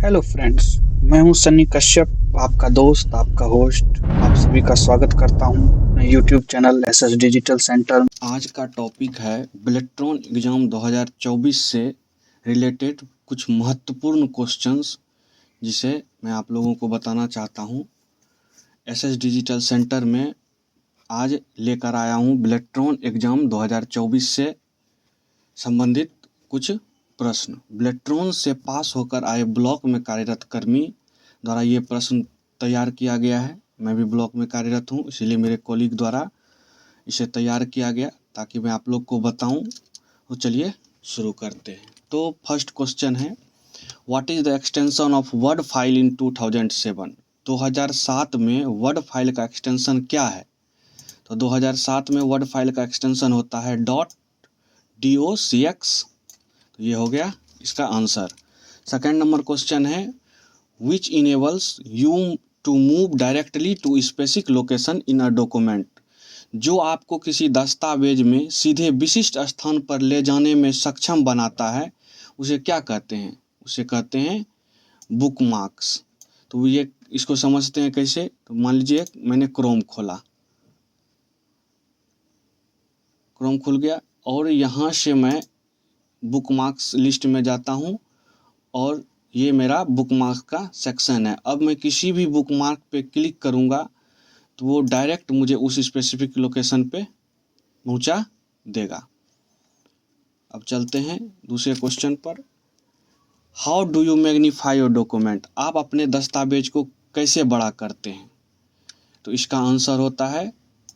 Hello friends. मैं हूं सन्नी कश्यप, आपका दोस्त, आपका होस्ट। आप सभी का स्वागत करता हूं अपने YouTube channel SS digital centre. आज का टॉपिक है बिलेट्रॉन एग्ज़ाम 2024 से रिलेटेड कुछ महत्वपूर्ण क्वेश्चंस, जिसे मैं आप लोगों को बताना चाहता हूं। एसएस डिजिटल सेंटर में आज लेकर आया हूं बिलेट्रॉन एग्ज़ाम 2024 से संबंधित कुछ प्रश्न। बिलेट्रॉन से पास होकर आए ब्लॉक में कार्यरत कर्मी द्वारा ये प्रश्न तैयार किया गया है। मैं भी ब्लॉक में कार्यरत हूँ, इसीलिए मेरे कॉलीग द्वारा इसे तैयार किया गया ताकि मैं आप लोग को बताऊं। तो चलिए शुरू करते हैं। तो फर्स्ट क्वेश्चन है, what is the extension of word file in 2007? 2007 में वर्ड फाइल का एक्सटेंशन क्या है? तो 2007 में वर्ड फाइल का एक्सटेंशन होता है .docx। तो ये हो गया इसका आंसर। सेकंड नंबर क्वेश्चन है, which enables you to move directly to specific location in a document? जो आपको किसी दस्तावेज में सीधे विशिष्ट स्थान पर ले जाने में सक्षम बनाता है, उसे क्या कहते हैं? उसे कहते हैं बुकमार्क्स। तो ये इसको समझते हैं कैसे। तो मान लीजिए मैंने क्रोम खोला, क्रोम खुल गया और यहाँ से मैं बुकमार्क्स लिस्ट में जाता हूँ और ये मेरा बुकमार्क का सेक्शन है। अब मैं किसी भी बुकमार्क पे क्लिक करूँगा तो वो डायरेक्ट मुझे उस स्पेसिफिक लोकेशन पे पहुँचा देगा। अब चलते हैं दूसरे क्वेश्चन पर। How do you magnify your document? आप अपने दस्तावेज को कैसे बड़ा करते हैं? तो इसका आंसर होता है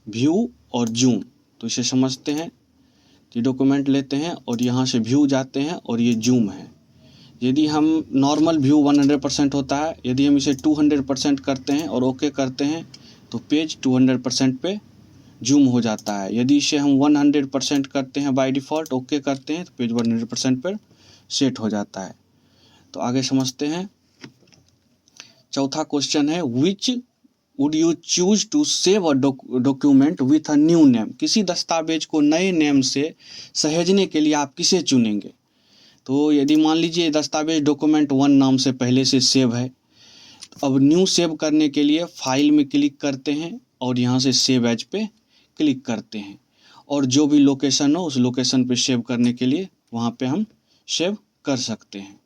व्यू और जूम। तो इसे समझते हैं। ये डॉक्यूमेंट लेते हैं और यहाँ से व्यू जाते हैं और ये जूम है। यदि हम नॉर्मल व्यू 100% होता है, यदि हम इसे 200% करते हैं और ओके करते हैं तो पेज 200% पे जूम हो जाता है। यदि इसे हम 100% करते हैं बाय डिफ़ॉल्ट, ओके करते हैं तो पेज 100% पर सेट हो जाता है। तो आगे समझते हैं। चौथा क्वेश्चन है, which would you choose to save a document with a new name? किसी दस्तावेज को नए नेम से सहेजने के लिए आप किसे चुनेंगे? तो यदि मान लीजिए दस्तावेज डॉक्यूमेंट 1 नाम से पहले से सेव है, तो अब न्यू सेव करने के लिए फाइल में क्लिक करते हैं और यहाँ से सेव एज पे क्लिक करते हैं और जो भी लोकेशन हो उस लोकेशन पे सेव करने के लिए वहाँ पे हम सेव कर सकते हैं।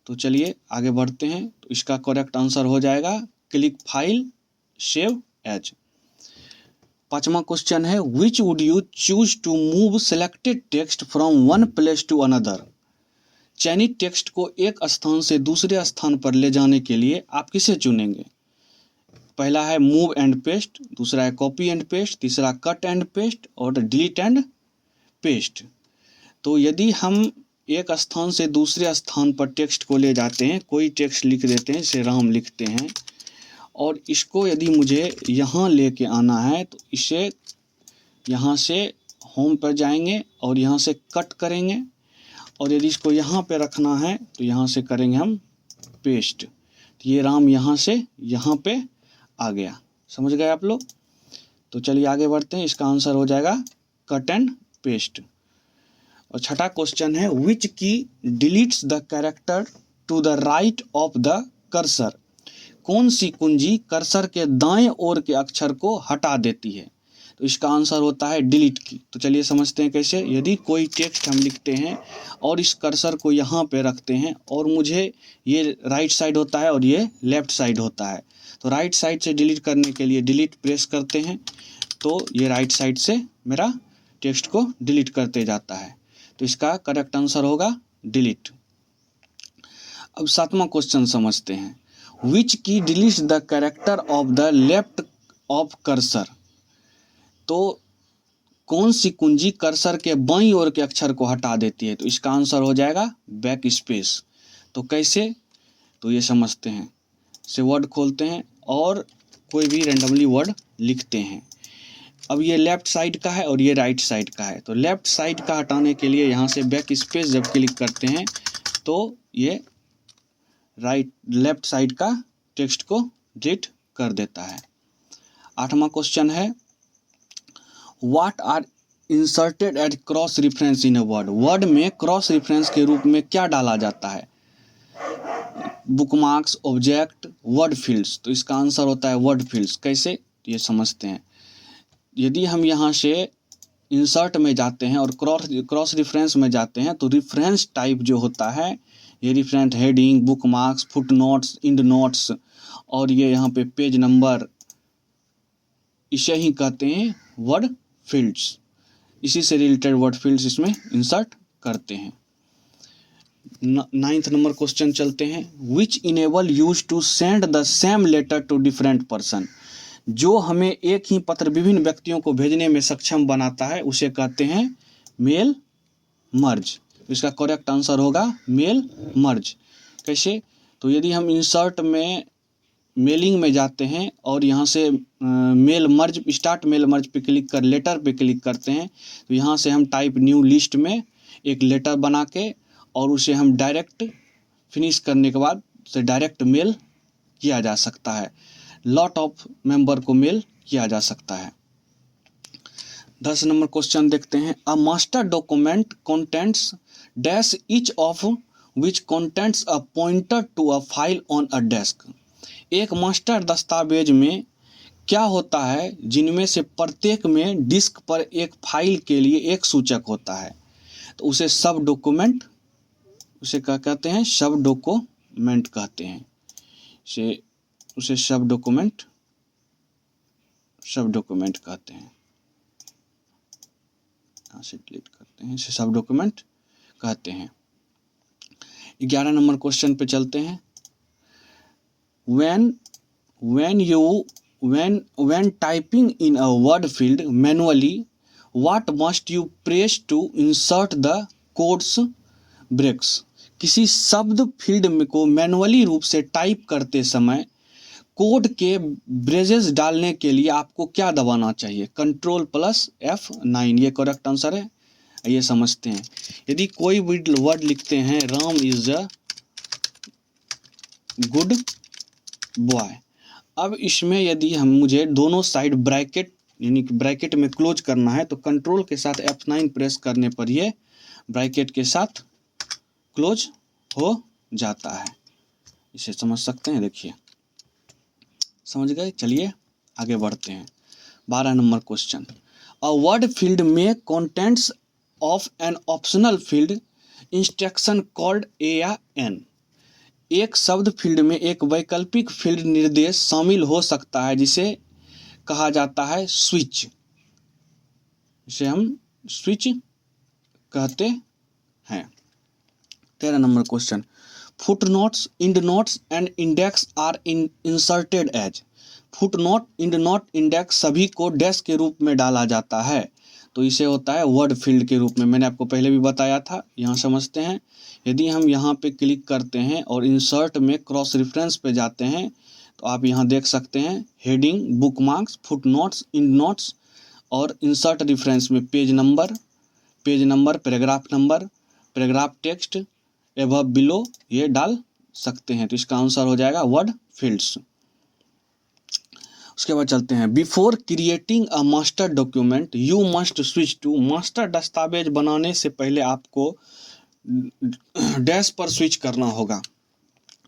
तो चलिए आगे बढ़ते हैं। तो इसका करेक्ट आंसर हो जाएगा क्लिक फाइल सेव एज। पांचवा क्वेश्चन है, which would you choose to move selected text from one place to another? चयनित टेक्स्ट को एक स्थान से दूसरे स्थान पर ले जाने के लिए आप किसे चुनेंगे? पहला है मूव एंड पेस्ट, दूसरा है कॉपी एंड पेस्ट, तीसरा कट एंड पेस्ट और डिलीट एंड पेस्ट। तो यदि हम एक स्थान से दूसरे स्थान पर टेक्स्ट को ले जाते हैं, कोई टेक्स्ट लिख देते हैं, इसे राम लिखते हैं, और इसको यदि मुझे यहाँ लेके आना है तो इसे यहाँ से होम पर जाएंगे और यहाँ से कट करेंगे, और यदि इसको यहाँ पे रखना है तो यहाँ से करेंगे हम पेस्ट। तो ये राम यहाँ से यहाँ पे आ गया। समझ गए आप लोग? तो चलिए आगे बढ़ते हैं। इसका आंसर हो जाएगा कट एंड पेस्ट। और छठा क्वेश्चन है, which key deletes the character to the right of the cursor? कौन सी कुंजी कर्सर के दाएं ओर के अक्षर को हटा देती है? तो इसका आंसर होता है डिलीट की। तो चलिए समझते हैं कैसे। यदि कोई टेक्स्ट हम लिखते हैं और इस कर्सर को यहाँ पे रखते हैं और मुझे ये राइट साइड होता है और ये लेफ्ट साइड होता है, तो राइट साइड से डिलीट करने के लिए डिलीट प्रेस करते हैं तो ये राइट साइड से मेरा टेक्स्ट को डिलीट करते जाता है। तो इसका करेक्ट आंसर होगा डिलीट। अब सातवां क्वेश्चन समझते हैं, विच key deletes the character of the left of cursor? तो कौन सी कुंजी कर्सर के बाईं ओर के अक्षर को हटा देती है? तो इसका आंसर हो जाएगा बैक स्पेस। तो कैसे? तो ये समझते हैं। से वर्ड खोलते हैं और कोई भी रेंडमली वर्ड लिखते हैं। अब ये लेफ्ट साइड का है और ये राइट साइड का है, तो लेफ्ट साइड का हटाने के लिए यहाँ से बैक स्पेस जब क्लिक करते हैं तो ये लेफ्ट साइड का टेक्स्ट को डिलीट कर देता है। आठवां क्वेश्चन है, what are inserted at cross reference in a word? Word में क्रॉस रेफरेंस के रूप में क्या डाला जाता है? Bookmarks, object, word fields. तो इसका आंसर होता है वर्ड फील्ड्स। कैसे, ये समझते हैं। यदि हम यहाँ से इंसर्ट में जाते हैं और क्रॉस रेफरेंस में जाते हैं तो रेफरेंस टाइप जो होता है, ये reference heading, bookmarks, foot notes, end notes और ये यहाँ पे पेज नंबर, इसे ही कहते हैं वर्ड फील्ड्स। इसी से रिलेटेड वर्ड फील्ड्स इसमें इंसर्ट करते हैं। 9th नंबर क्वेश्चन चलते हैं। Which enable use to send the same letter to different person. जो हमें एक ही पत्र विभिन्न व्यक्तियों को भेजने में सक्षम बनाता है उसे कहते हैं मेल मर्ज। इसका करेक्ट आंसर होगा मेल मर्ज। कैसे, तो यदि हम इंसर्ट में मेलिंग में जाते हैं और यहाँ से mail merge, start mail merge पे क्लिक कर लेटर पे क्लिक करते हैं तो यहाँ से हम टाइप न्यू लिस्ट में एक लेटर बना के और उसे हम डायरेक्ट फिनिश करने के बाद से डायरेक्ट मेल किया जा सकता है। लॉट ऑफ मेंबर को मेल किया जा सकता है। 10 नंबर क्वेश्चन देखते हैं। A master document contents dash each of which contents a pointer to a file on a desk. एक मास्टर दस्तावेज में क्या होता है जिनमें से प्रत्येक में डिस्क पर एक फाइल के लिए एक सूचक होता है, तो उसे सब डॉक्यूमेंट, उसे क्या कहते हैं, सब डॉक्यूमेंट कहते हैं। उसे सब डॉक्यूमेंट कहते हैं। यहाँ से डिलीट करते हैं, इसे सब डॉक्यूमेंट कहते हैं। 11 नंबर क्वेश्चन पे चलते हैं। when typing in a word field manually, what must you press to insert the codes breaks। किसी शब्द फील्ड में को मैनुअली रूप से टाइप करते समय कोड के ब्रेजेस डालने के लिए आपको क्या दबाना चाहिए? Ctrl+F9, ये करेक्ट आंसर है। ये समझते हैं। यदि कोई वर्ड लिखते हैं Ram is a good boy, अब इसमें यदि मुझे दोनों साइड ब्रैकेट यानी कि ब्रैकेट में क्लोज करना है तो कंट्रोल के साथ F9 प्रेस करने पर ये ब्रैकेट के साथ क्लोज हो जाता है। इसे समझ सकते हैं, देखिए समझ गए। चलिए आगे बढ़ते हैं। 12 number question. A word field में contents of an optional field instruction called a या एन। एक शब्द फील्ड में एक वैकल्पिक फील्ड निर्देश शामिल हो सकता है जिसे कहा जाता है स्विच। इसे हम स्विच कहते हैं। 13 number question. Footnotes, endnotes and index are inserted as. Footnote, endnote, index सभी को डैश के रूप में डाला जाता है, तो इसे होता है वर्ड फील्ड के रूप में। मैंने आपको पहले भी बताया था। यहाँ समझते हैं। यदि हम यहाँ पे क्लिक करते हैं और इंसर्ट में क्रॉस रेफरेंस पे जाते हैं तो आप यहाँ देख सकते हैं हेडिंग, बुकमार्क्स, फुटनोट्स, इंडनोट्स और इंसर्ट रेफरेंस में page number, paragraph text, above, below ये डाल सकते हैं। तो इसका आंसर हो जाएगा वर्ड फील्ड्स। उसके बाद चलते हैं। Before creating a master document you must switch to. Master दस्तावेज बनाने से पहले आपको डैश पर स्विच करना होगा,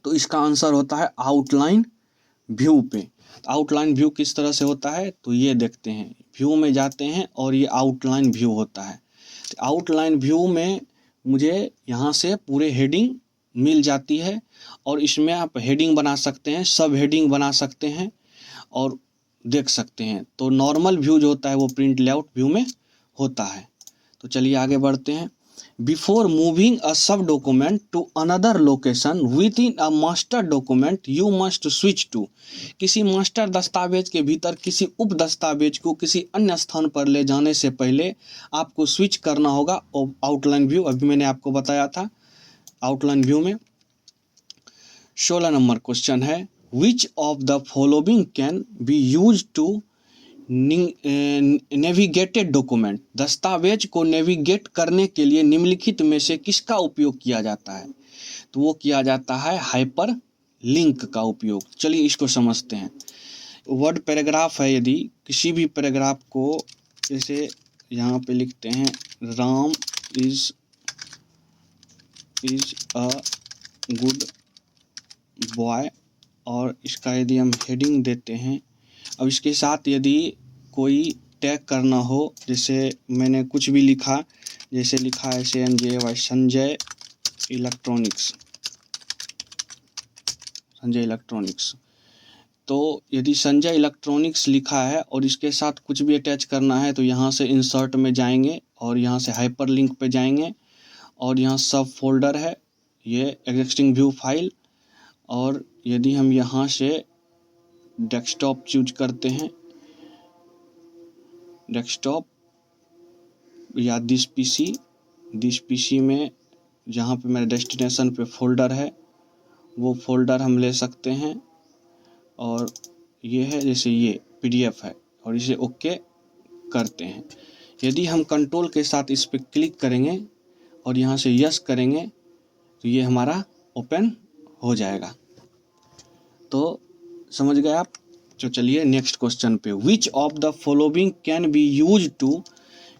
तो इसका आंसर होता है आउटलाइन व्यू पे। आउटलाइन व्यू किस तरह से होता है तो ये देखते हैं। व्यू में जाते हैं और ये आउटलाइन व्यू होता है। तो आउटलाइन व्यू में मुझे यहाँ से पूरे हेडिंग मिल जाती है और इसमें आप हेडिंग बना सकते हैं, सब हेडिंग बना सकते हैं और देख सकते हैं। तो नॉर्मल व्यू जो होता है वो प्रिंट लेआउट व्यू में होता है। तो चलिए आगे बढ़ते हैं। Before moving a sub document to another location within a master document you must switch to. किसी मास्टर दस्तावेज के भीतर किसी उप दस्तावेज को किसी अन्य स्थान पर ले जाने से पहले आपको स्विच करना होगा आउटलाइन व्यू। अभी मैंने आपको बताया था आउटलाइन व्यू में। 16 नंबर क्वेश्चन है। Which of the following can be use to navigated document. दस्तावेज को नेविगेट करने के लिए निम्नलिखित में से किसका उपयोग किया जाता है? तो वो किया जाता है हाइपर लिंक का उपयोग। चलिए इसको समझते हैं। वर्ड पैराग्राफ है, यदि किसी भी पैराग्राफ को जैसे यहाँ पे लिखते हैं Ram is a good boy, और इसका यदि हम हेडिंग देते हैं, अब इसके साथ यदि कोई टैग करना हो, जैसे मैंने कुछ भी लिखा, जैसे लिखा है SNJY Sanjay electronics, Sanjay electronics, तो यदि संजय इलेक्ट्रॉनिक्स लिखा है और इसके साथ कुछ भी अटैच करना है तो यहाँ से इंसर्ट में जाएंगे और यहाँ से हाइपर लिंक पे जाएंगे और यहाँ सब फोल्डर है, ये एग्जिस्टिंग व्यू फाइल, और यदि हम यहाँ से डेस्कटॉप चूज करते हैं, डेस्कटॉप या दिस पीसी में जहाँ पे मेरे डेस्टिनेशन पे फोल्डर है वो फोल्डर हम ले सकते हैं, और ये है जैसे ये PDF है, और इसे ओके करते हैं। यदि हम कंट्रोल के साथ इस पर क्लिक करेंगे और यहाँ से यस करेंगे तो ये हमारा ओपन हो जाएगा। तो समझ गए आप। तो चलिए नेक्स्ट क्वेश्चन पे, विच of the following can be use two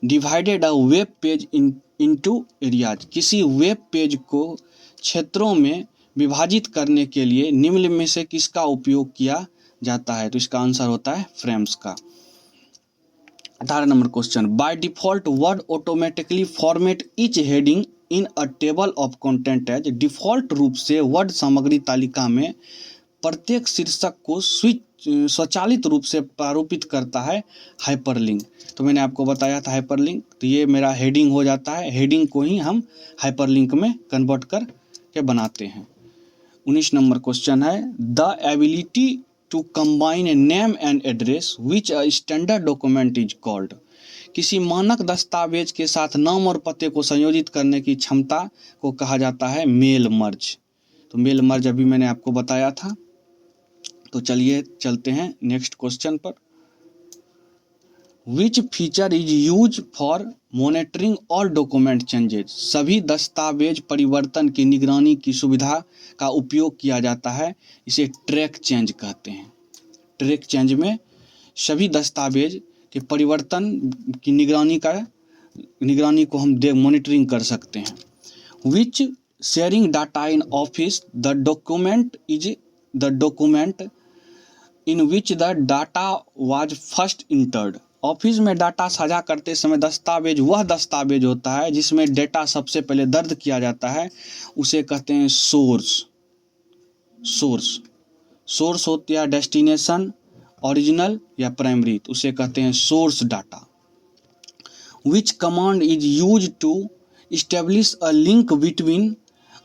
divided a web page into areas. किसी वेब पेज को क्षेत्रों में विभाजित करने के लिए निम्न में से किसका उपयोग किया जाता है? तो इसका आंसर होता है फ्रेम्स का। 18 number question, by default word automatically format each heading in a table of content as. Default रूप से वर्ड सामग्री तालिका में प्रत्येक शीर्षक को स्वचालित रूप से प्रारूपित करता है हाइपरलिंक। तो मैंने आपको बताया था हाइपरलिंक, तो ये मेरा हेडिंग हो जाता है, हेडिंग को ही हम हाइपरलिंक में कन्वर्ट करके बनाते हैं। 19 नंबर क्वेश्चन है, the ability to combine name and address which a standard document is called. किसी मानक दस्तावेज के साथ नाम और पते को संयोजित करने की क्षमता को कहा जाता है मेल मर्ज। तो मेल मर्ज अभी मैंने आपको बताया था। तो चलिए चलते हैं नेक्स्ट क्वेश्चन पर। Which feature is use for monitoring all document changes. सभी दस्तावेज परिवर्तन की निगरानी की सुविधा का उपयोग किया जाता है, इसे ट्रैक चेंज कहते हैं। ट्रैक चेंज में सभी दस्तावेज के परिवर्तन की निगरानी को हम मॉनिटरिंग कर सकते हैं। Which sharing data in office the document is the document in which the data was first entered. Office में डाटा साझा करते समय दस्तावेज वह दस्तावेज होता है जिसमें डेटा सबसे पहले दर्ज किया जाता है, उसे कहते हैं सोर्स। सोर्स होती है डेस्टिनेशन, ओरिजिनल या प्राइमरी, तो उसे कहते हैं source data. Which command is use to establish a link between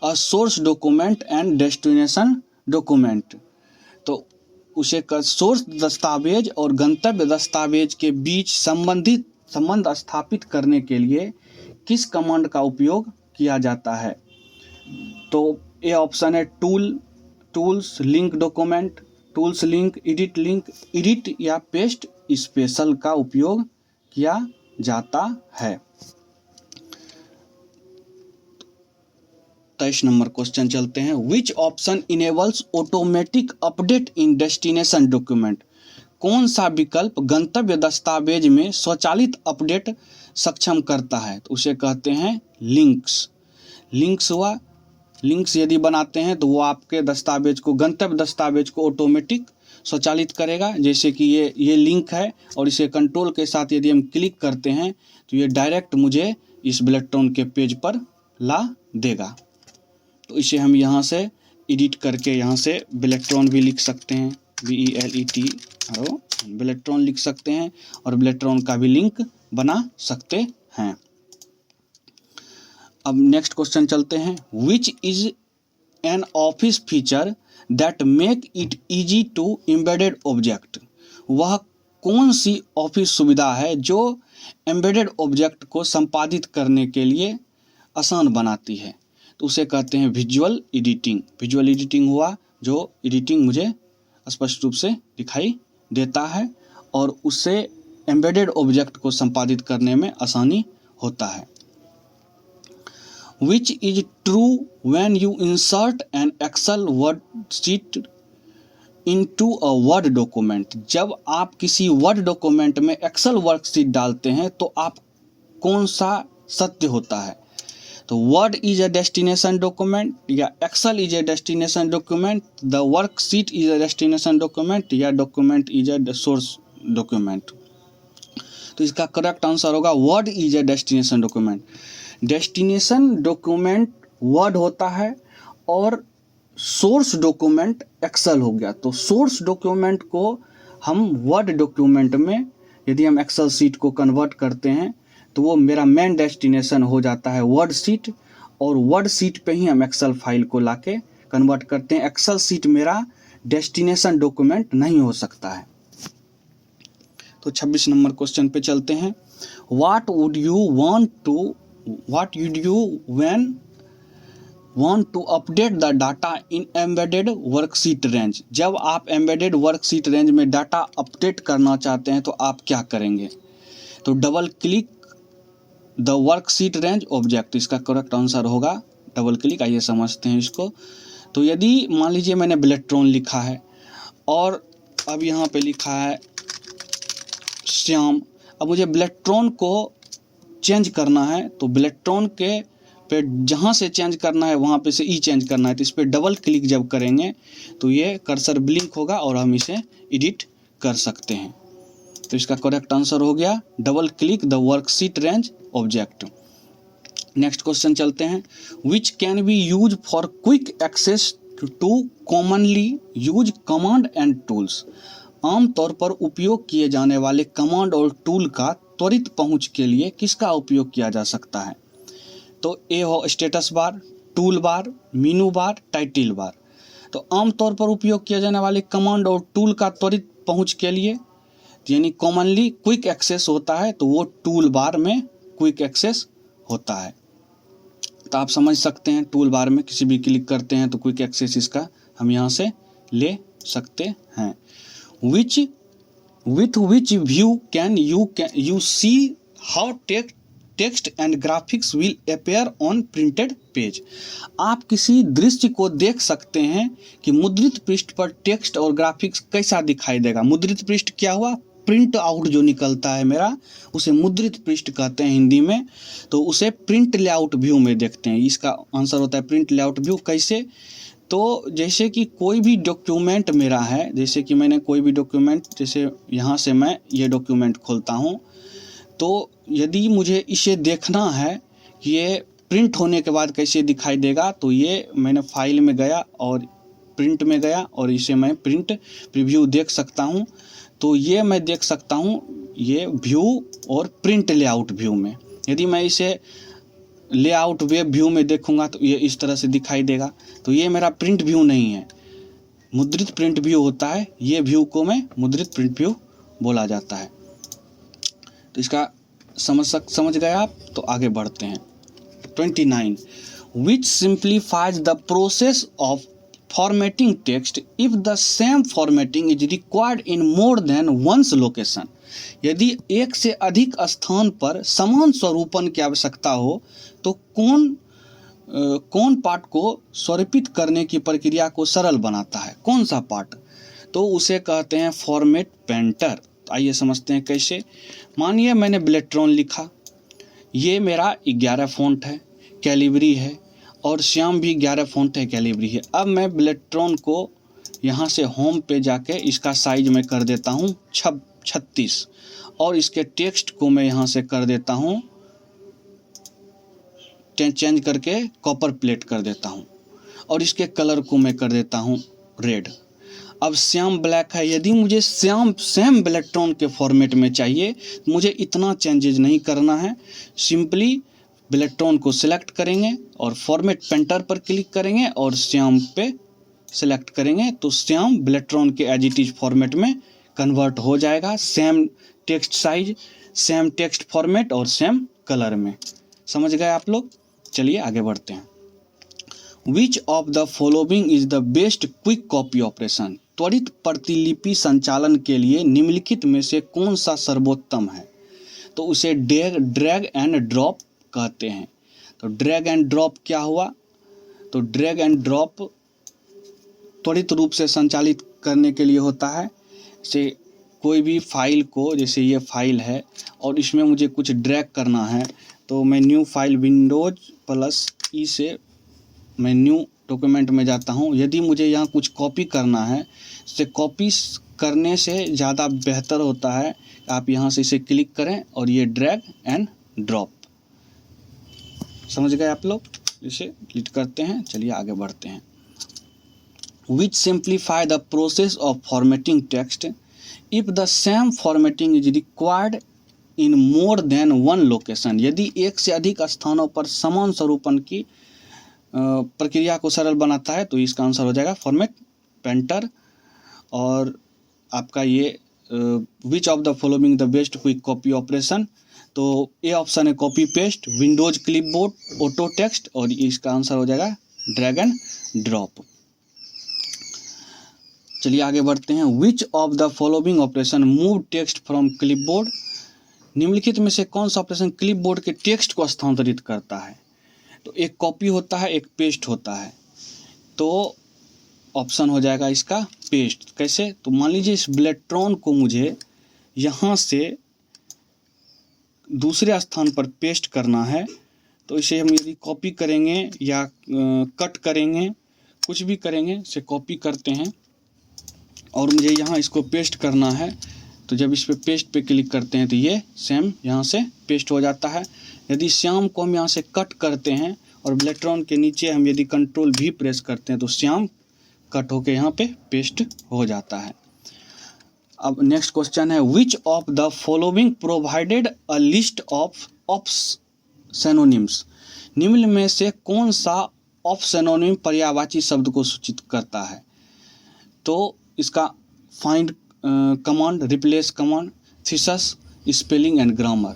a source document and destination document. तो उसे सोर्स दस्तावेज और गंतव्य दस्तावेज के बीच संबंध स्थापित करने के लिए किस कमांड का उपयोग किया जाता है? तो ये ऑप्शन है tools, link document, tools link, edit या पेस्ट स्पेशल का उपयोग किया जाता है। 23 नंबर क्वेश्चन चलते हैं, which option enables automatic update in destination document. कौन सा विकल्प गंतव्य दस्तावेज में स्वचालित अपडेट सक्षम करता है? तो उसे कहते हैं लिंक्स यदि बनाते हैं तो वो आपके दस्तावेज को, गंतव्य दस्तावेज को ऑटोमेटिक स्वचालित करेगा। जैसे कि ये लिंक है और इसे कंट्रोल के साथ यदि हम क्लिक करते हैं तो ये डायरेक्ट मुझे इस बुलेटिन के पेज पर ला देगा। तो इसे हम यहाँ से एडिट करके यहाँ से बुलेटिन भी लिख सकते हैं, BELET बुलेटिन लिख सकते हैं और बुलेटिन का भी लिंक बना सकते हैं। अब नेक्स्ट क्वेश्चन चलते हैं, which is an office feature that make it easy to embedded object. वह कौन सी ऑफिस सुविधा है जो एम्बेडेड ऑब्जेक्ट को संपादित करने के लिए आसान बनाती है? तो उसे कहते हैं विजुअल एडिटिंग हुआ जो एडिटिंग मुझे स्पष्ट रूप से दिखाई देता है और उससे एम्बेडेड ऑब्जेक्ट को संपादित करने में आसानी होता है। Which is true when you insert an Excel worksheet into a word document. जब आप किसी वर्ड डॉक्यूमेंट में एक्सेल वर्कशीट डालते हैं तो आप कौन सा सत्य होता है? तो word is a destination document या excel is a destination document, the worksheet is a destination document या document is a source document. तो इसका करेक्ट आंसर होगा word is a destination document. Destination document word होता है और source document Excel हो गया। तो सोर्स डॉक्यूमेंट को हम वर्ड डॉक्यूमेंट में यदि हम एक्सेल सीट को कन्वर्ट करते हैं तो वो मेरा मेन डेस्टिनेशन हो जाता है वर्ड सीट, और वर्ड सीट पे ही हम एक्सेल फाइल को लाके कन्वर्ट करते हैं। एक्सेल सीट मेरा डेस्टिनेशन डॉक्यूमेंट नहीं हो सकता है। तो 26 नंबर क्वेश्चन पे चलते हैं। What would you when want to update the data in embedded worksheet range। जब आप embedded worksheet range में डाटा अपडेट करना चाहते हैं तो आप क्या करेंगे? तो double click the worksheet range object, इसका करेक्ट आंसर होगा डबल क्लिक। आइए समझते हैं इसको। तो यदि मान लीजिए मैंने ब्लेट्रॉन लिखा है और अब यहाँ पे लिखा है श्याम, अब मुझे ब्लेट्रॉन को चेंज करना है, तो ब्लेट्रॉन के पे जहाँ से चेंज करना है वहाँ पे से ई चेंज करना है। तो इस पर डबल क्लिक जब करेंगे तो ये कर्सर ब्लिंक होगा और हम इसे एडिट कर सकते हैं। तो इसका करेक्ट आंसर हो गया double click the worksheet range object. Next question चलते हैं। Which can be use for quick access to commonly use command and tools. आमतौर पर उपयोग किए जाने वाले कमांड और टूल का त्वरित पहुँच के लिए किसका उपयोग किया जा सकता है? तो ए हो status bar, tool bar, menu bar, title bar. तो आमतौर पर उपयोग किए जाने वाले कमांड और टूल का त्वरित पहुंच के लिए यानी कॉमनली क्विक एक्सेस होता है, तो वो टूल बार में क्विक एक्सेस होता है। तो आप समझ सकते हैं टूल बार में किसी भी क्लिक करते हैं तो क्विक एक्सेस इसका हम यहाँ से ले सकते हैं। With which view can you see how text and graphics will appear on printed page. आप किसी दृश्य को देख सकते हैं कि मुद्रित पृष्ठ पर टेक्स्ट और ग्राफिक्स कैसा दिखाई देगा। मुद्रित पृष्ठ क्या हुआ? प्रिंट आउट जो निकलता है मेरा, उसे मुद्रित पृष्ठ कहते हैं हिंदी में। तो उसे प्रिंट लेआउट व्यू में देखते हैं। इसका आंसर होता है प्रिंट लेआउट व्यू। कैसे? तो जैसे कि कोई भी डॉक्यूमेंट मेरा है, जैसे कि मैंने कोई भी डॉक्यूमेंट, जैसे यहाँ से मैं ये डॉक्यूमेंट खोलता हूँ, तो यदि मुझे इसे देखना है कि ये प्रिंट होने के बाद कैसे दिखाई देगा, तो ये मैंने फाइल में गया और प्रिंट में गया और इसे मैं प्रिंट प्रीव्यू देख सकता हूँ। तो ये मैं देख सकता हूँ ये व्यू और प्रिंट लेआउट व्यू में। यदि मैं इसे लेआउट वेब व्यू में देखूँगा तो ये इस तरह से दिखाई देगा। तो ये मेरा प्रिंट व्यू नहीं है, मुद्रित प्रिंट व्यू होता है। ये व्यू को मैं मुद्रित प्रिंट व्यू बोला जाता है। तो इसका समझ गए आप? तो आगे बढ़ते हैं। 29 which simplifies the process of formatting text if the same formatting is required in more than one's location। यदि एक से अधिक स्थान पर समान स्वरूपन की आवश्यकता हो तो कौन पार्ट को स्वरूपित करने की प्रक्रिया को सरल बनाता है? कौन सा पार्ट? तो उसे कहते हैं फॉर्मेट पेंटर। आइए समझते हैं कैसे। मानिए मैंने ब्लेट्रॉन लिखा, ये मेरा 11 फ़ॉन्ट है, कैलिबरी है, और श्याम भी 11 फ़ॉन्ट है, कैलिबरी है। अब मैं ब्लेट्रॉन को यहाँ से होम पे जाके इसका साइज में कर देता हूँ 36 और इसके टेक्स्ट को मैं यहाँ से कर देता हूँ चेंज करके कॉपर प्लेट कर देता हूँ और इसके कलर को मैं कर देता हूँ रेड। अब श्याम ब्लैक है, यदि मुझे श्याम सेम ब्लेट्रॉन के फॉर्मेट में चाहिए तो मुझे इतना चेंजेज नहीं करना है। सिंपली ब्लेट्रॉन को सिलेक्ट करेंगे और फॉर्मेट पेंटर पर क्लिक करेंगे और श्याम पे सिलेक्ट करेंगे तो श्याम ब्लेट्रॉन के एज इट इज फॉर्मेट में कन्वर्ट हो जाएगा। Same text size, same text format और सेम कलर में। समझ गए आप लोग? चलिए आगे बढ़ते हैं। Which of the following is the best quick copy operation. त्वरित प्रतिलिपि संचालन के लिए निम्नलिखित में से कौन सा सर्वोत्तम है? तो उसे ड्रैग एंड ड्रॉप कहते हैं। तो ड्रैग एंड ड्रॉप क्या हुआ? तो ड्रैग एंड ड्रॉप त्वरित रूप से संचालित करने के लिए होता है। जैसे कोई भी फाइल को, जैसे ये फाइल है और इसमें मुझे कुछ ड्रैग करना है तो मैं न्यू फाइल विंडोज प्लस ई से मैं न्यू डॉक्यूमेंट में जाता हूँ। यदि मुझे यहाँ कुछ कॉपी करना है, इसे कॉपी करने से ज़्यादा बेहतर होता है आप यहाँ से इसे क्लिक करें और ये ड्रैग एंड ड्रॉप। समझ गए आप लोग? इसे क्लिक करते हैं, चलिए आगे बढ़ते हैं। Which simplify the process of formatting text if the same formatting is required in more than one location. यदि एक से अधिक स्थानों पर समान स्वरूपन की प्रक्रिया को सरल बनाता है तो इसका आंसर हो जाएगा फॉर्मेट पेंटर। और आपका ये विच of the following the best quick copy operation, तो ए ऑप्शन है copy paste, Windows clipboard, auto text, और इसका आंसर हो जाएगा ड्रैग एंड ड्रॉप। चलिए आगे बढ़ते हैं। Which of the following operation move text from clipboard. निम्नलिखित में से कौन सा ऑपरेशन क्लिपबोर्ड के टेक्स्ट को स्थानांतरित करता है? तो एक कॉपी होता है, एक पेस्ट होता है, तो ऑप्शन हो जाएगा इसका पेस्ट। कैसे? तो मान लीजिए इस ब्लेट्रॉन को मुझे यहाँ से दूसरे स्थान पर पेस्ट करना है, तो इसे हम यदि कॉपी करेंगे या कट करेंगे, कुछ भी करेंगे, इसे कॉपी करते हैं और मुझे यहाँ इसको पेस्ट करना है, तो जब इस पे पेस्ट पे क्लिक करते हैं तो ये सेम यहाँ से पेस्ट हो जाता है। यदि श्याम को हम यहाँ से कट करते हैं और ब्लेट्रॉन के नीचे हम यदि कंट्रोल भी प्रेस करते हैं तो श्याम कट होके यहाँ पे पेस्ट हो जाता है। अब नेक्स्ट क्वेश्चन है which of the following provided a list of synonyms. निम्न में से कौन सा ऑफ सिनोनिम पर्यायवाची शब्द को सूचित करता है? तो इसका find command, replace command, thesis, spelling and grammar.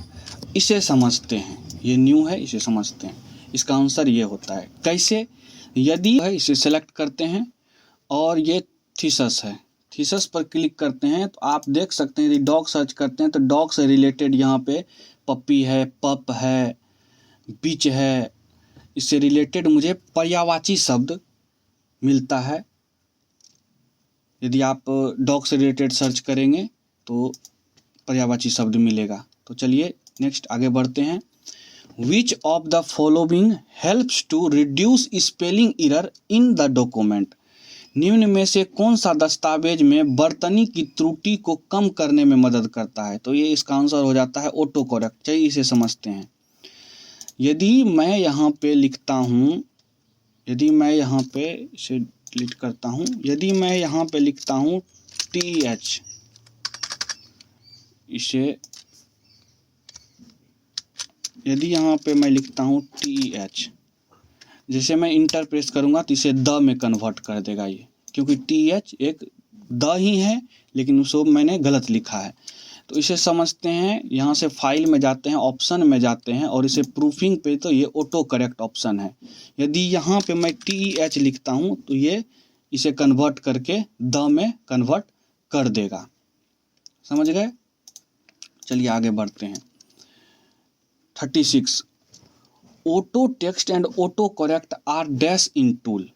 इसे समझते हैं, ये न्यू है, इसे समझते हैं। इसका आंसर ये होता है। कैसे? यदि इसे सेलेक्ट करते हैं और ये थीसिस है, थीसिस पर क्लिक करते हैं तो आप देख सकते हैं, यदि डॉग सर्च करते हैं तो डॉग से रिलेटेड यहाँ पे पप्पी है, पप है, बिच है, इससे रिलेटेड मुझे पर्यायवाची शब्द मिलता है। यदि आप डॉग से रिलेटेड सर्च करेंगे तो पर्यायवाची शब्द मिलेगा। तो चलिए नेक्स्ट आगे बढ़ते हैं। Which of the following helps to reduce spelling error in the document. निम्न में से कौन सा दस्तावेज में बर्तनी की त्रुटि को कम करने में मदद करता है? तो ये इसका आंसर हो जाता है ऑटो करेक्ट। चलिए इसे समझते हैं। यदि मैं यहाँ पे लिखता हूँ, यदि मैं यहाँ पे इसे डिलीट करता हूँ, यदि मैं यहाँ पे लिखता हूँ TH, इसे यदि यहाँ पे मैं लिखता हूँ TH, जैसे मैं इंटर प्रेस करूँगा तो इसे द में कन्वर्ट कर देगा ये, क्योंकि TH एक द ही है लेकिन उसको मैंने गलत लिखा है। तो इसे समझते हैं। यहाँ से फाइल में जाते हैं, ऑप्शन में जाते हैं और इसे प्रूफिंग पे, तो ये ऑटो करेक्ट ऑप्शन है। यदि यहाँ पे मैं TH लिखता हूँ तो ये इसे कन्वर्ट करके द में कन्वर्ट कर देगा। समझ गए? चलिए आगे बढ़ते हैं। 36 auto text and auto correct are dash in tool.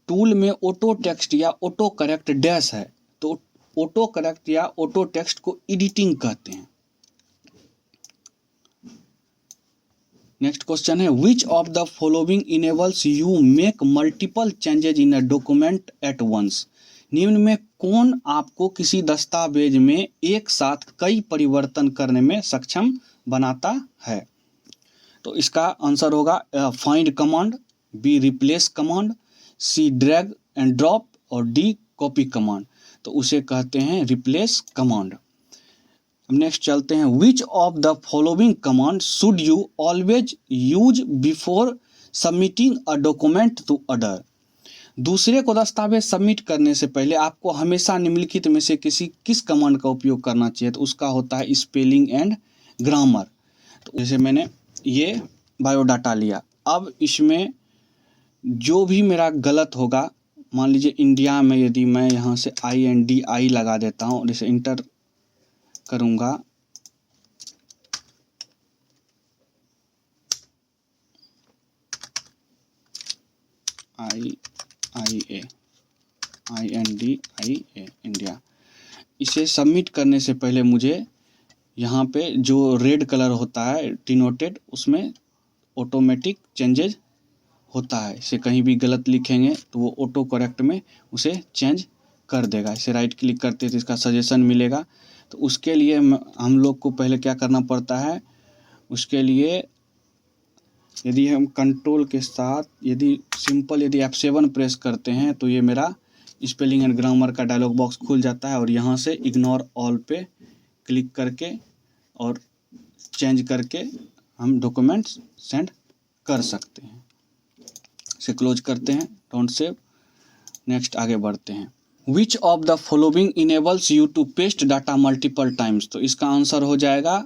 Tool में ऑटो टेक्स्ट या ऑटो करेक्ट डैश है, तो ऑटो करेक्ट या ऑटो टेक्स्ट को एडिटिंग कहते हैं। नेक्स्ट क्वेश्चन है which of the following enables you make multiple changes in a document at once. निम्न में कौन आपको किसी दस्तावेज में एक साथ कई परिवर्तन करने में सक्षम बनाता है? तो इसका आंसर होगा find command, B replace command, C drag and drop और डी कॉपी कमांड। तो उसे कहते हैं रिप्लेस कमांड। अब नेक्स्ट चलते हैं। Which of the following command should you always use before submitting a document to other. दूसरे को दस्तावेज सबमिट करने से पहले आपको हमेशा निम्नलिखित में से किस कमांड का उपयोग करना चाहिए? तो उसका होता है स्पेलिंग एंड ग्रामर। तो जैसे मैंने ये बायोडाटा लिया, अब इसमें जो भी मेरा गलत होगा, मान लीजिए इंडिया में यदि मैं यहाँ से INDI लगा देता हूँ और इसे इंटर करूँगा, INDIA इंडिया, इसे सबमिट करने से पहले मुझे यहाँ पे जो रेड कलर होता है डिनोटेड, उसमें ऑटोमेटिक चेंजेज होता है। इसे कहीं भी गलत लिखेंगे तो वो ऑटो करेक्ट में उसे चेंज कर देगा। इसे राइट क्लिक करते हैं तो इसका सजेशन मिलेगा। तो उसके लिए हम लोग को पहले क्या करना पड़ता है, उसके लिए यदि हम कंट्रोल के साथ यदि F7 प्रेस करते हैं तो ये मेरा स्पेलिंग एंड ग्रामर का डायलॉग बॉक्स खुल जाता है और यहाँ से इग्नोर ऑल पे क्लिक करके और चेंज करके हम डॉक्यूमेंट्स सेंड कर सकते हैं। इसे क्लोज करते हैं, डोंट सेव। नेक्स्ट आगे बढ़ते हैं। Which of the following enables you to paste data multiple times. तो इसका आंसर हो जाएगा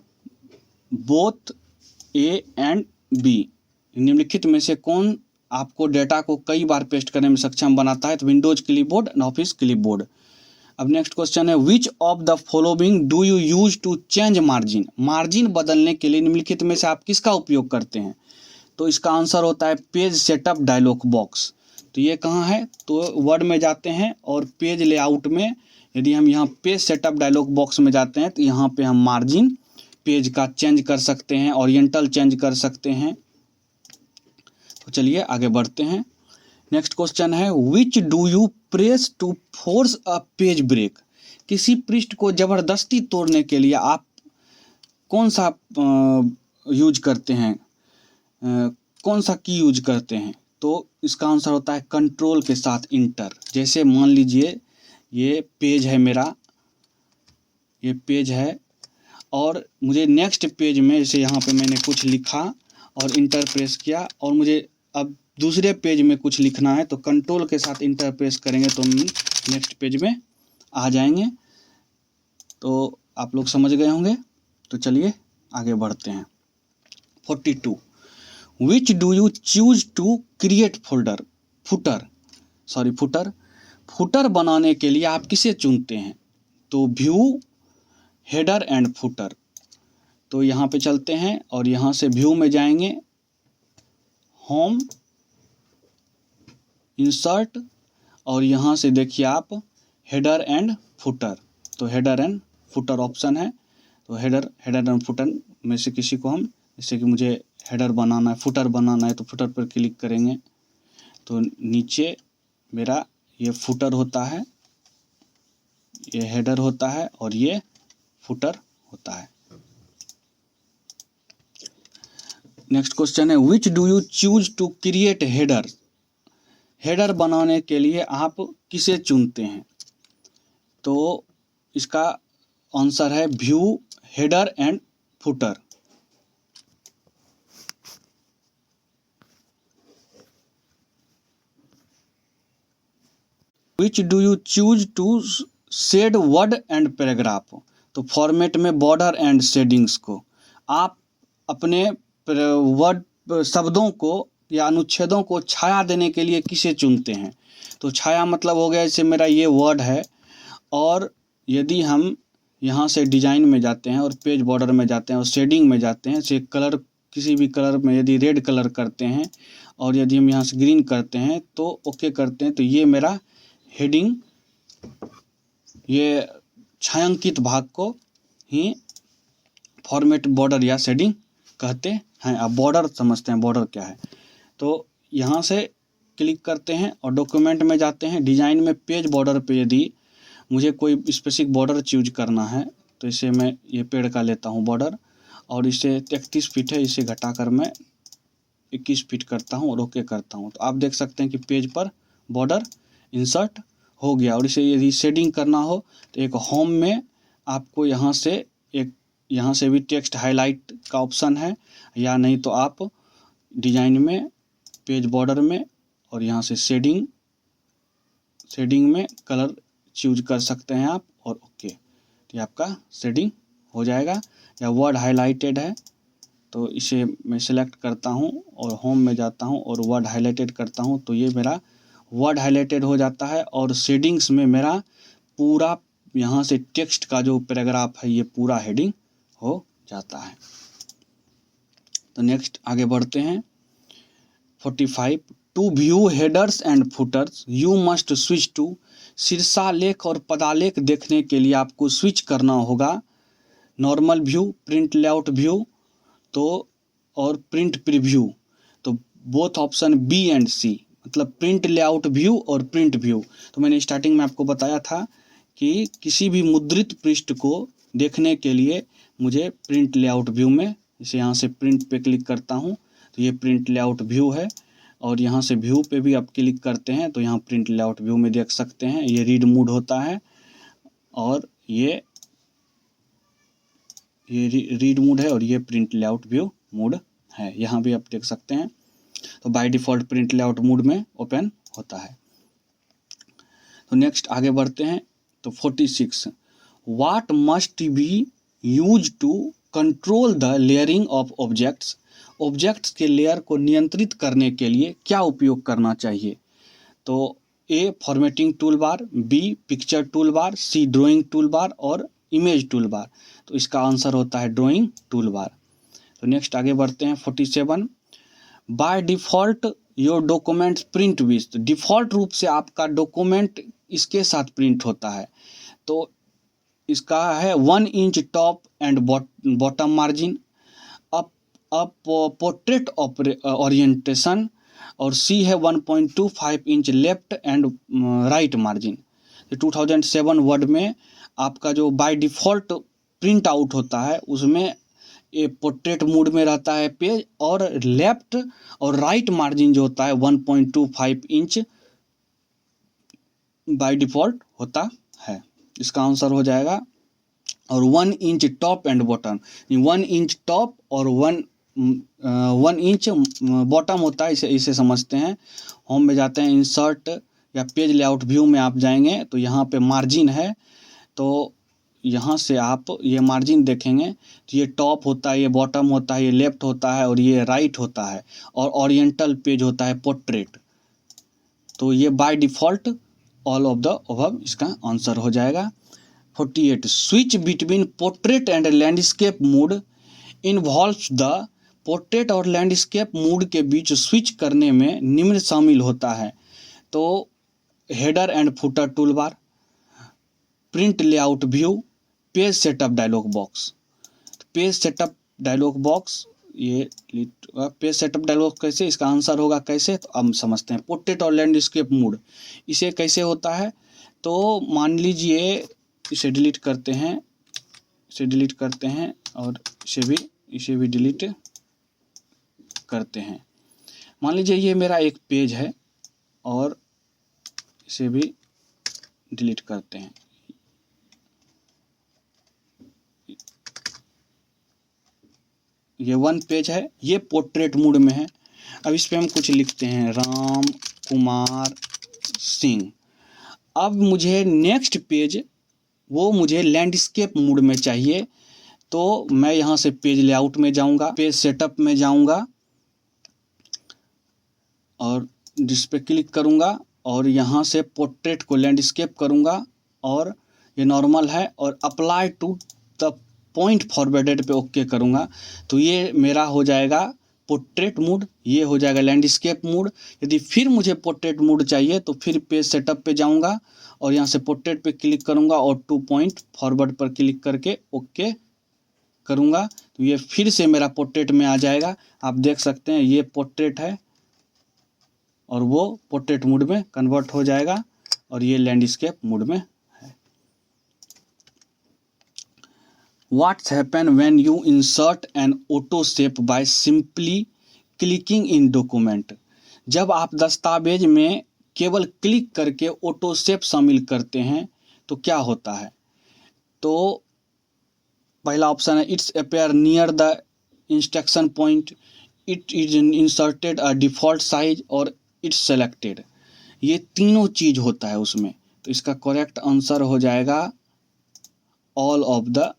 बोथ ए एंड बी। निम्नलिखित में से कौन आपको डेटा को कई बार पेस्ट करने में सक्षम बनाता है। तो Windows clipboard and office clipboard. अब नेक्स्ट क्वेश्चन है which of the following do you use to change margin. Margin बदलने के लिए निम्नलिखित में से आप किसका उपयोग करते हैं। तो इसका आंसर होता है पेज सेटअप डायलॉग बॉक्स। तो ये कहाँ है, तो वर्ड में जाते हैं और पेज लेआउट में यदि हम यहाँ पेज सेटअप डायलॉग बॉक्स में जाते हैं तो यहाँ पे हम मार्जिन पेज का चेंज कर सकते हैं, ओरिएंटल चेंज कर सकते हैं। तो चलिए आगे बढ़ते हैं। नेक्स्ट क्वेश्चन है which do you press to force a page break. किसी पृष्ठ को जबरदस्ती तोड़ने के लिए आप कौन सा यूज करते हैं, कौन सा की यूज करते हैं। तो इसका आंसर होता है कंट्रोल के साथ इंटर। जैसे मान लीजिए ये पेज है मेरा, ये पेज है और मुझे नेक्स्ट पेज में जैसे यहाँ पे मैंने कुछ लिखा और इंटर प्रेस किया और मुझे अब दूसरे पेज में कुछ लिखना है तो कंट्रोल के साथ इंटर प्रेस करेंगे तो हम नेक्स्ट पेज में आ जाएंगे। तो आप लोग समझ गए होंगे। तो चलिए आगे बढ़ते हैं। 42 which do you choose to create footer बनाने के लिए आप किसे चुनते हैं। तो व्यू, हेडर एंड फुटर। तो यहाँ पे चलते हैं और यहाँ से व्यू में जाएंगे, होम, इंसर्ट और यहाँ से देखिए आप हेडर एंड फुटर। तो हेडर एंड फुटर ऑप्शन है। तो हेडर एंड फुटर में से किसी को हम, जैसे कि मुझे हेडर बनाना है, फुटर बनाना है तो फुटर पर क्लिक करेंगे तो नीचे मेरा ये फुटर होता है, ये हेडर होता है और ये फुटर होता है। नेक्स्ट क्वेश्चन है which do you choose to create header. Header बनाने के लिए आप किसे चुनते हैं। तो इसका आंसर है view, header and footer. Which do you choose to shade word and paragraph. तो फॉर्मेट में बॉर्डर एंड शेडिंग्स को आप अपने वर्ड शब्दों को या अनुच्छेदों को छाया देने के लिए किसे चुनते हैं। तो छाया मतलब हो गया जैसे मेरा ये वर्ड है और यदि हम यहाँ से डिजाइन में जाते हैं और पेज बॉर्डर में जाते हैं और शेडिंग में जाते हैं, जैसे कलर किसी भी कलर में यदि रेड कलर करते हैं और यदि हम यहाँ से ग्रीन करते हैं तो ओके करते हैं तो ये मेरा हेडिंग, ये छायांकित भाग को ही फॉर्मेट बॉर्डर या शेडिंग कहते हैं। अब बॉर्डर समझते हैं, बॉर्डर क्या है। तो यहाँ से क्लिक करते हैं और डॉक्यूमेंट में जाते हैं, डिजाइन में पेज बॉर्डर पे यदि मुझे कोई स्पेसिफिक बॉर्डर चूज करना है तो इसे मैं ये पेड़ का लेता हूँ बॉर्डर और इसे 33 फीट है, इसे घटाकर मैं 21 फीट करता हूँ और ओके करता हूँ। तो आप देख सकते हैं कि पेज पर बॉर्डर इंसर्ट हो गया। और इसे यदि शेडिंग करना हो तो एक होम में आपको यहाँ से भी टेक्स्ट हाईलाइट का ऑप्शन है, या नहीं तो आप डिजाइन में पेज बॉर्डर में और यहाँ से शेडिंग में कलर चूज कर सकते हैं आप और ओके, तो आपका शेडिंग हो जाएगा। या वर्ड हाईलाइटेड है तो इसे मैं सिलेक्ट करता हूँ और होम में जाता हूँ और वर्ड हाईलाइटेड करता हूँ तो ये मेरा वर्ड हाईलाइटेड हो जाता है और शेडिंग्स में मेरा पूरा यहाँ से टेक्स्ट का जो पैराग्राफ है ये पूरा हेडिंग हो जाता है। तो नेक्स्ट आगे बढ़ते हैं। 45 to view headers and footers you must switch to. शीर्षालेख और पदालेख देखने के लिए आपको स्विच करना होगा normal view, print layout view, तो और प्रिंट प्रीव्यू। तो both option B and C, मतलब प्रिंट लेआउट व्यू और प्रिंट व्यू। तो मैंने स्टार्टिंग में आपको बताया था कि किसी भी मुद्रित पृष्ठ को देखने के लिए मुझे प्रिंट लेआउट व्यू में, जैसे यहाँ से प्रिंट पे क्लिक करता हूँ तो ये प्रिंट लेआउट व्यू है, और यहाँ से व्यू पे भी आप क्लिक करते हैं तो यहाँ प्रिंट लेआउट व्यू में देख सकते हैं ये रीड मोड होता है, और ये रीड मोड है, और ये प्रिंट लेआउट व्यू मोड है, यहाँ भी आप देख सकते हैं। तो by default print layout mode में ओपन होता है। तो नेक्स्ट आगे बढ़ते हैं। तो 46, what must be use to control the layering of objects. Objects के लेयर को नियंत्रित करने के लिए क्या उपयोग करना चाहिए। तो A formatting tool bar, B picture tool bar, C drawing tool bar और इमेज टूल बार। तो इसका आंसर होता है ड्राइंग टूल बार। तो नेक्स्ट आगे बढ़ते हैं। 47, by default your document print with. Default रूप से आपका डॉक्यूमेंट इसके साथ प्रिंट होता है। तो इसका है 1 inch top and bottom margin, up portrait orientation, और सी है 1.25 inch left and right margin. 2007 word में आपका जो बाय डिफ़ॉल्ट प्रिंट आउट होता है उसमें ये पोर्ट्रेट मोड में रहता है पेज, और लेफ्ट और राइट मार्जिन जो होता है 1.25 इंच बाय डिफ़ॉल्ट होता है। इसका आंसर हो जाएगा। और 1 inch top and bottom, 1 inch top और 1 इंच बॉटम होता है, इसे समझते हैं। होम में जाते हैं, इंसर्ट या पेज लेआउट व्यू में आप जाएंगे तो यहाँ पे मार्जिन है, तो यहाँ से आप ये मार्जिन देखेंगे तो ये टॉप होता है, ये बॉटम होता है, ये लेफ्ट होता है और ये राइट होता है, और ओरिएंटल पेज होता है पोर्ट्रेट। तो ये by default all of the above इसका आंसर हो जाएगा। 48, switch between portrait and landscape mode involves the. Portrait और लैंडस्केप मोड के बीच स्विच करने में निम्न शामिल होता है। तो header and footer tool bar, print layout view, page setup dialog box. Page setup dialog box, ये पेज सेटअप डायलॉग कैसे, इसका आंसर होगा कैसे, तो अब समझते हैं। पोर्ट्रेट और लैंडस्केप मोड इसे कैसे होता है। तो मान लीजिए इसे डिलीट करते हैं, और इसे भी डिलीट करते हैं। मान लीजिए ये मेरा एक पेज है और इसे भी डिलीट करते हैं। ये 1 पेज है, ये पोर्ट्रेट मोड में है। अब इस पे हम कुछ लिखते हैं, राम कुमार सिंह। अब मुझे नेक्स्ट पेज वो मुझे लैंडस्केप मोड में चाहिए, तो मैं यहाँ से पेज लेआउट में जाऊँगा, पेज सेटअप में जाऊँगा और जिस पे क्लिक करूँगा, और यहाँ से पोर्ट्रेट को लैंडस्केप करूँगा, और ये नॉर्मल है, और apply to the point forwarded पे ओके करूँगा। तो ये मेरा हो जाएगा पोर्ट्रेट मोड, ये हो जाएगा लैंडस्केप मोड। यदि फिर मुझे पोर्ट्रेट मोड चाहिए तो फिर पेज सेटअप पे जाऊँगा और यहाँ से पोर्ट्रेट पे क्लिक करूँगा और 2 पॉइंट फॉरवर्ड पर क्लिक करके ओके करूँगा, तो ये फिर से मेरा पोर्ट्रेट में आ जाएगा। आप देख सकते हैं ये पोर्ट्रेट है और वो पोर्ट्रेट मोड में कन्वर्ट हो जाएगा, और ये लैंडस्केप मोड में है। What's happen when you insert an auto shape by simply clicking in document? जब आप दस्तावेज में केवल क्लिक करके ऑटो शेप शामिल करते हैं तो क्या होता है। तो पहला ऑप्शन है, it's appear near the instruction point, it is inserted a default size, और इट्स सेलेक्टेड। ये तीनों चीज़ होता है उसमें। तो इसका करेक्ट आंसर हो जाएगा ऑल ऑफ द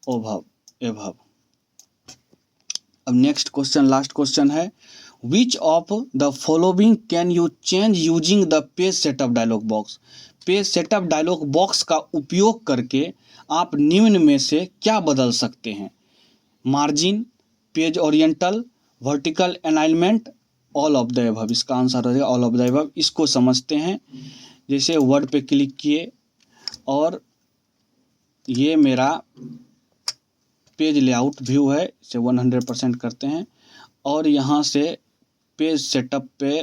अबव। अब नेक्स्ट क्वेश्चन, लास्ट क्वेश्चन है, which of the following can you change using the page setup dialog box. Page setup dialog box का उपयोग करके आप निम्न में से क्या बदल सकते हैं। Margin, page oriental, vertical alignment, all of the above. इसका आंसर हो जाएगा ऑल ऑफ द अबव। इसको समझते हैं। जैसे वर्ड पे क्लिक किए और ये मेरा पेज लेआउट व्यू है, इसे 100% करते हैं और यहाँ से पेज सेटअप पे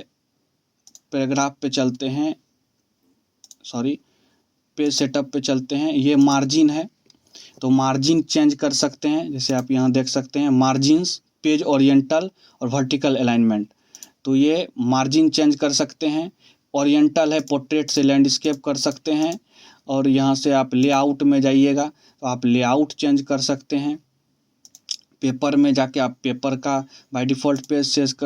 पैराग्राफ पे चलते हैं, पेज सेटअप पे चलते हैं। ये मार्जिन है तो मार्जिन चेंज कर सकते हैं, जैसे आप यहाँ देख सकते हैं मार्जिन्स, पेज ओरिएंटल और वर्टिकल अलाइनमेंट। तो ये मार्जिन चेंज कर सकते हैं। ओरिएंटल है, पोर्ट्रेट से लैंडस्केप कर सकते हैं। और यहाँ से आप लेआउट में जाइएगा तो आप लेआउट चेंज कर सकते हैं। पेपर में जाके आप पेपर का बाय डिफ़ॉल्ट पेज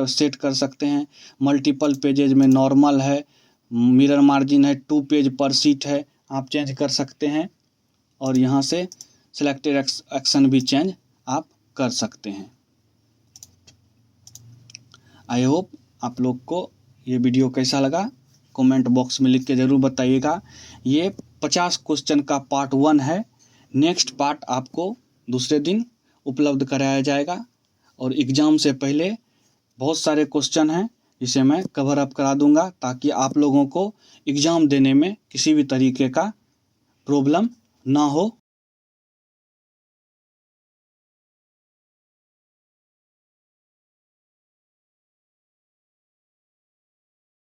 सेट कर सकते हैं। मल्टीपल पेजेज में नॉर्मल है, मिरर मार्जिन है, 2 पेज पर सीट है, आप चेंज कर सकते हैं। और यहाँ से सिलेक्टेड एक्शन भी चेंज आप कर सकते हैं। आई होप आप लोग को ये वीडियो कैसा लगा, कमेंट बॉक्स में लिख के ज़रूर बताइएगा। ये 50 क्वेश्चन का पार्ट 1 है। नेक्स्ट पार्ट आपको दूसरे दिन उपलब्ध कराया जाएगा और एग्ज़ाम से पहले बहुत सारे क्वेश्चन हैं जिसे मैं कवर अप करा दूंगा ताकि आप लोगों को एग्ज़ाम देने में किसी भी तरीके का प्रॉब्लम ना हो।